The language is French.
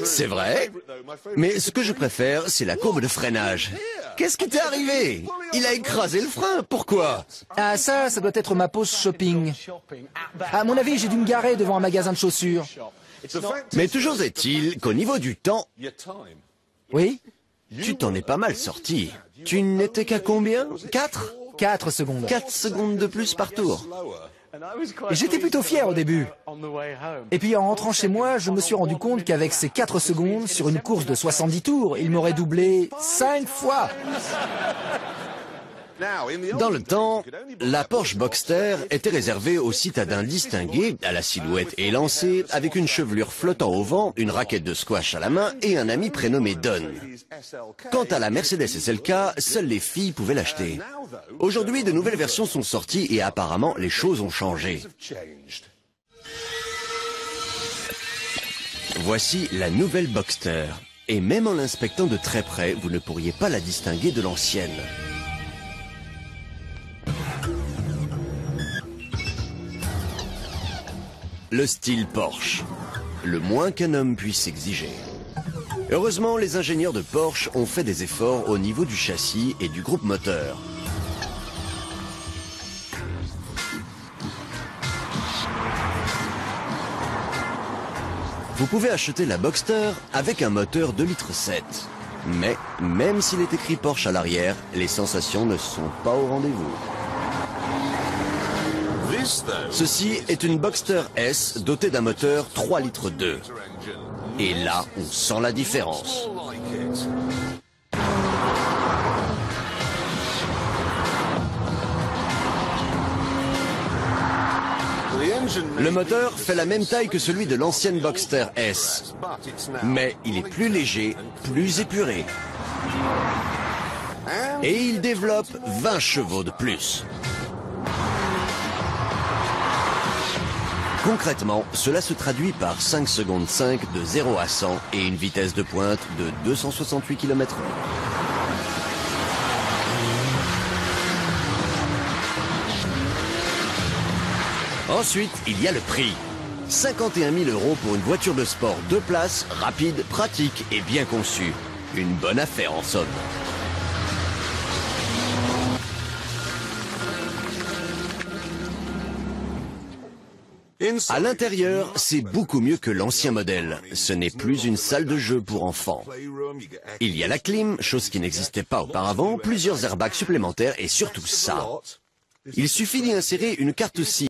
C'est vrai, mais ce que je préfère, c'est la courbe de freinage. Qu'est-ce qui t'est arrivé? Il a écrasé le frein, pourquoi? Ah ça doit être ma pause shopping. À mon avis, j'ai dû me garer devant un magasin de chaussures. Mais toujours est-il qu'au niveau du temps, Oui? tu t'en es pas mal sorti. Tu n'étais qu'à combien? 4? 4 secondes. 4 secondes de plus par tour. Et j'étais plutôt fier au début. Et puis en rentrant chez moi, je me suis rendu compte qu'avec ces 4 secondes, sur une course de 70 tours, il m'aurait doublé 5 fois. Dans le temps, la Porsche Boxster était réservée aux citadins distingués, à la silhouette élancée, avec une chevelure flottant au vent, une raquette de squash à la main et un ami prénommé Don. Quant à la Mercedes SLK, seules les filles pouvaient l'acheter. Aujourd'hui, de nouvelles versions sont sorties et apparemment, les choses ont changé. Voici la nouvelle Boxster. Et même en l'inspectant de très près, vous ne pourriez pas la distinguer de l'ancienne. Le style Porsche, le moins qu'un homme puisse exiger. Heureusement, les ingénieurs de Porsche ont fait des efforts au niveau du châssis et du groupe moteur. Vous pouvez acheter la Boxster avec un moteur 2,7 litres. Mais, même s'il est écrit Porsche à l'arrière, les sensations ne sont pas au rendez-vous. Ceci est une Boxster S dotée d'un moteur 3,2 litres. Et là, on sent la différence. Le moteur fait la même taille que celui de l'ancienne Boxster S, mais il est plus léger, plus épuré. Et il développe 20 chevaux de plus. Concrètement, cela se traduit par 5 secondes 5 de 0 à 100 et une vitesse de pointe de 268 km/h. Ensuite, il y a le prix. 51 000 € pour une voiture de sport 2 places, rapide, pratique et bien conçue. Une bonne affaire en somme. À l'intérieur, c'est beaucoup mieux que l'ancien modèle. Ce n'est plus une salle de jeu pour enfants. Il y a la clim, chose qui n'existait pas auparavant, plusieurs airbags supplémentaires et surtout ça. Il suffit d'y insérer une carte SIM.